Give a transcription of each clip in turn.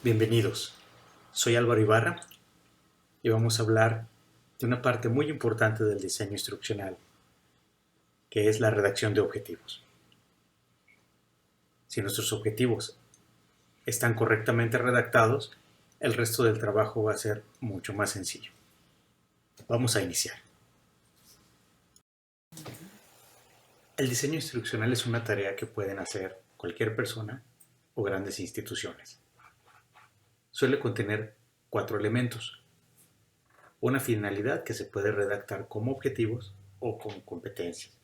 Bienvenidos, soy Álvaro Ibarra y vamos a hablar de una parte muy importante del diseño instruccional, que es la redacción de objetivos. Si nuestros objetivos están correctamente redactados, el resto del trabajo va a ser mucho más sencillo. Vamos a iniciar. El diseño instruccional es una tarea que pueden hacer cualquier persona o grandes instituciones. Suele contener 4 elementos. Una finalidad que se puede redactar como objetivos o como competencias,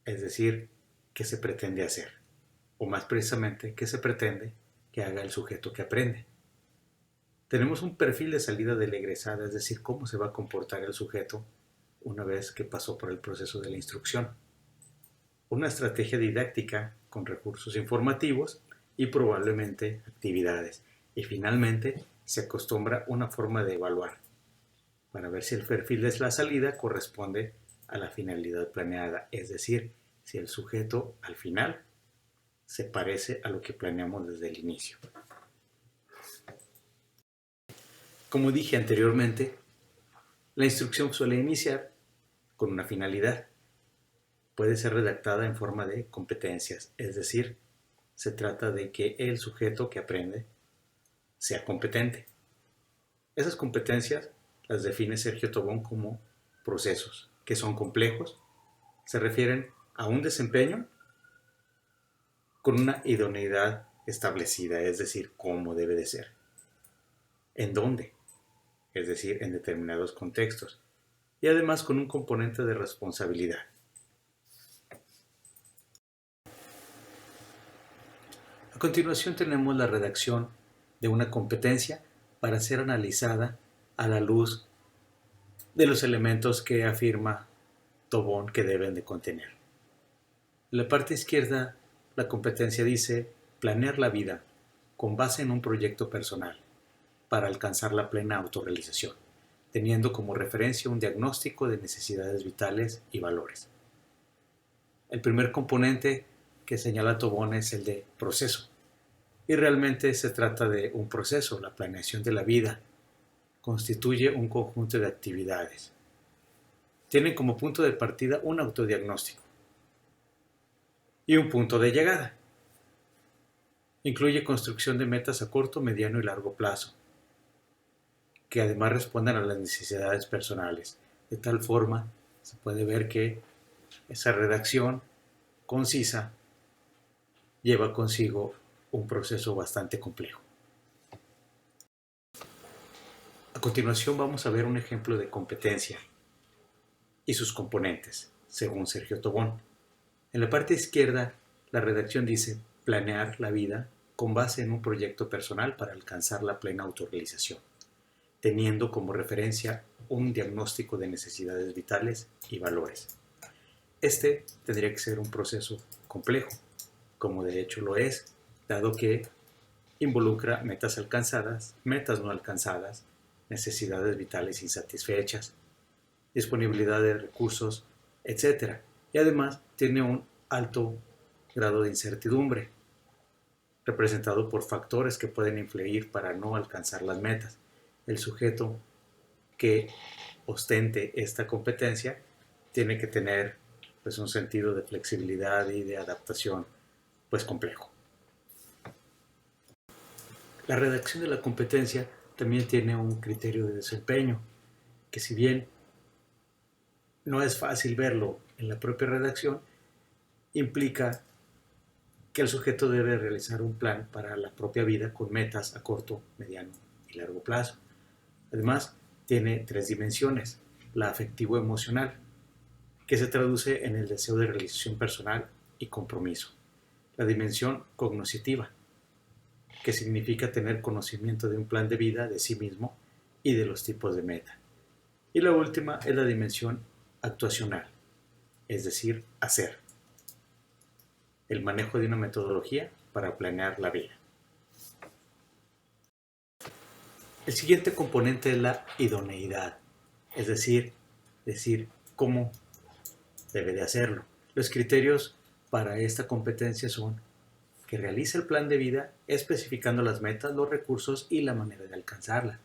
es decir, qué se pretende hacer, o más precisamente, qué se pretende que haga el sujeto que aprende. Tenemos un perfil de salida del egresado, es decir, cómo se va a comportar el sujeto una vez que pasó por el proceso de la instrucción. Una estrategia didáctica con recursos informativos y probablemente actividades. Y finalmente, se acostumbra una forma de evaluar para ver si el perfil de la salida corresponde a la finalidad planeada, es decir, si el sujeto al final se parece a lo que planeamos desde el inicio. Como dije anteriormente, la instrucción suele iniciar con una finalidad. Puede ser redactada en forma de competencias, es decir, se trata de que el sujeto que aprende sea competente. Esas competencias las define Sergio Tobón como procesos, que son complejos, se refieren a un desempeño con una idoneidad establecida, es decir, cómo debe de ser, en dónde, es decir, en determinados contextos, y además con un componente de responsabilidad. A continuación tenemos la redacción de una competencia para ser analizada a la luz de los elementos que afirma Tobón que deben de contener. En la parte izquierda, la competencia dice planear la vida con base en un proyecto personal para alcanzar la plena autorrealización, teniendo como referencia un diagnóstico de necesidades vitales y valores. El primer componente que señala Tobón es el de proceso, y realmente se trata de un proceso. La planeación de la vida constituye un conjunto de actividades. Tienen como punto de partida un autodiagnóstico y un punto de llegada. Incluye construcción de metas a corto, mediano y largo plazo, que además respondan a las necesidades personales. De tal forma, se puede ver que esa redacción concisa lleva consigo un proceso bastante complejo. A continuación vamos a ver un ejemplo de competencia y sus componentes, según Sergio Tobón. En la parte izquierda, la redacción dice planear la vida con base en un proyecto personal para alcanzar la plena autorrealización, teniendo como referencia un diagnóstico de necesidades vitales y valores. Este tendría que ser un proceso complejo, como de hecho lo es, dado que involucra metas alcanzadas, metas no alcanzadas, necesidades vitales insatisfechas, disponibilidad de recursos, etc. Y además tiene un alto grado de incertidumbre, representado por factores que pueden influir para no alcanzar las metas. El sujeto que ostente esta competencia tiene que tener pues, un sentido de flexibilidad y de adaptación pues complejo. La redacción de la competencia también tiene un criterio de desempeño, que si bien no es fácil verlo en la propia redacción, implica que el sujeto debe realizar un plan para la propia vida con metas a corto, mediano y largo plazo. Además, tiene 3 dimensiones: la afectivo-emocional, que se traduce en el deseo de realización personal y compromiso; la dimensión cognoscitiva, que significa tener conocimiento de un plan de vida de sí mismo y de los tipos de meta; y la última es la dimensión actuacional, es decir, hacer, el manejo de una metodología para planear la vida. El siguiente componente es la idoneidad, es decir cómo debe de hacerlo. Los criterios para esta competencia son que realice el plan de vida especificando las metas, los recursos y la manera de alcanzarla.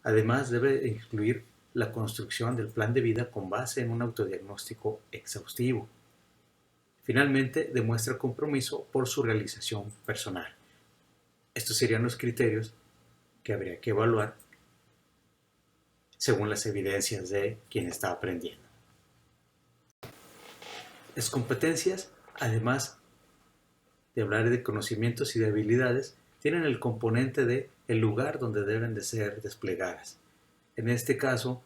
Además, debe incluir la construcción del plan de vida con base en un autodiagnóstico exhaustivo. Finalmente, demuestra compromiso por su realización personal. Estos serían los criterios que habría que evaluar según las evidencias de quien está aprendiendo. Las competencias, además de hablar de conocimientos y de habilidades, tienen el componente de el lugar donde deben de ser desplegadas. En este caso,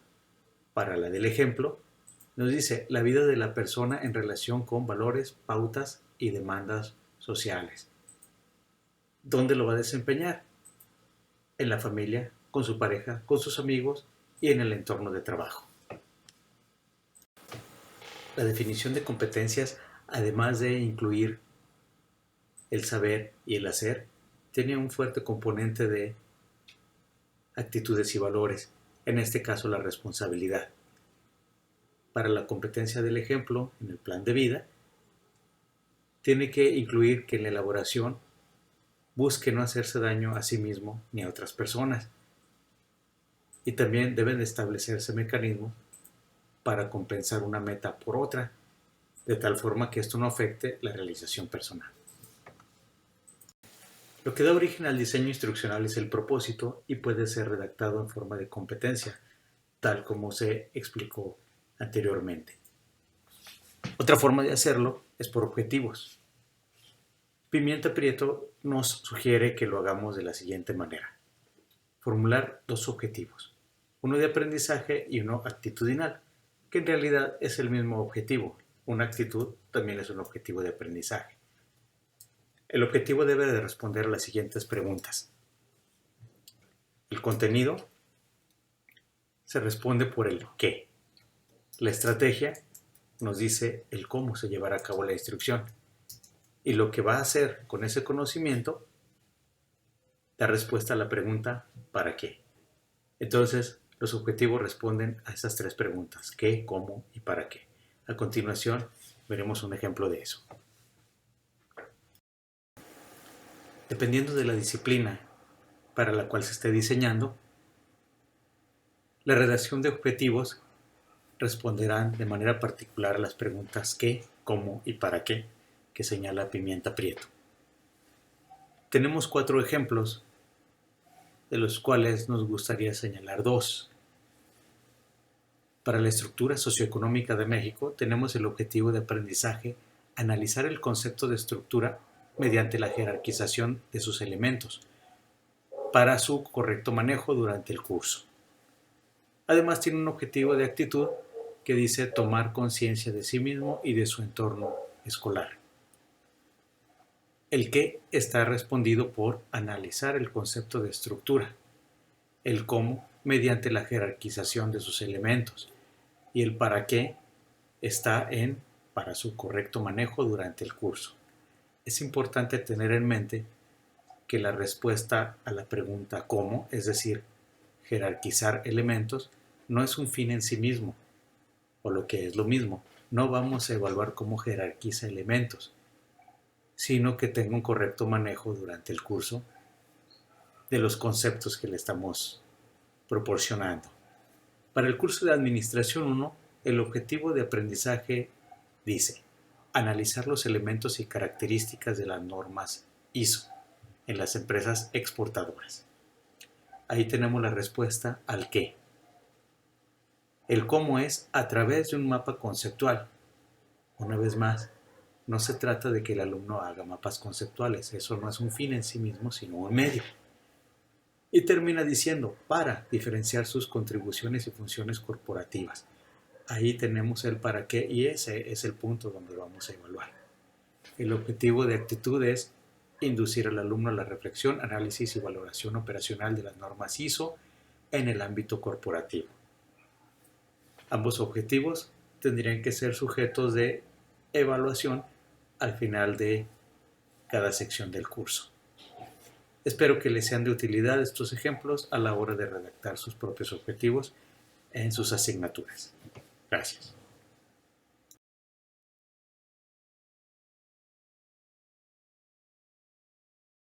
para la del ejemplo, nos dice la vida de la persona en relación con valores, pautas y demandas sociales. ¿Dónde lo va a desempeñar? En la familia, con su pareja, con sus amigos y en el entorno de trabajo. La definición de competencias, además de incluir el saber y el hacer, tiene un fuerte componente de actitudes y valores, en este caso la responsabilidad. Para la competencia del ejemplo, en el plan de vida, tiene que incluir que en la elaboración busque no hacerse daño a sí mismo ni a otras personas. Y también deben establecerse mecanismos para compensar una meta por otra, de tal forma que esto no afecte la realización personal. Lo que da origen al diseño instruccional es el propósito y puede ser redactado en forma de competencia, tal como se explicó anteriormente. Otra forma de hacerlo es por objetivos. Pimienta Prieto nos sugiere que lo hagamos de la siguiente manera. Formular dos objetivos, uno de aprendizaje y uno actitudinal, que en realidad es el mismo objetivo. Una actitud también es un objetivo de aprendizaje. El objetivo debe de responder a las siguientes preguntas. El contenido se responde por el qué. La estrategia nos dice el cómo se llevará a cabo la instrucción. Y lo que va a hacer con ese conocimiento da respuesta a la pregunta ¿para qué? Entonces, los objetivos responden a esas tres preguntas: ¿qué, cómo y para qué? A continuación, veremos un ejemplo de eso. Dependiendo de la disciplina para la cual se esté diseñando, la redacción de objetivos responderán de manera particular a las preguntas ¿qué, cómo y para qué? Que señala Pimienta Prieto. Tenemos 4 ejemplos, de los cuales nos gustaría señalar 2. Para la estructura socioeconómica de México, tenemos el objetivo de aprendizaje analizar el concepto de estructura mediante la jerarquización de sus elementos para su correcto manejo durante el curso. Además, tiene un objetivo de actitud que dice tomar conciencia de sí mismo y de su entorno escolar. El qué está respondido por analizar el concepto de estructura, el cómo mediante la jerarquización de sus elementos y el para qué está en para su correcto manejo durante el curso. Es importante tener en mente que la respuesta a la pregunta ¿cómo?, es decir, jerarquizar elementos, no es un fin en sí mismo, o lo que es lo mismo, no vamos a evaluar cómo jerarquiza elementos, sino que tenga un correcto manejo durante el curso de los conceptos que le estamos proporcionando. Para el curso de Administración 1, el objetivo de aprendizaje dice analizar los elementos y características de las normas ISO en las empresas exportadoras. Ahí tenemos la respuesta al qué. El cómo es a través de un mapa conceptual. Una vez más, no se trata de que el alumno haga mapas conceptuales, eso no es un fin en sí mismo, sino un medio. Y termina diciendo, para diferenciar sus contribuciones y funciones corporativas. Ahí tenemos el para qué y ese es el punto donde vamos a evaluar. El objetivo de actitud es inducir al alumno a la reflexión, análisis y valoración operacional de las normas ISO en el ámbito corporativo. Ambos objetivos tendrían que ser sujetos de evaluación al final de cada sección del curso. Espero que les sean de utilidad estos ejemplos a la hora de redactar sus propios objetivos en sus asignaturas. Gracias.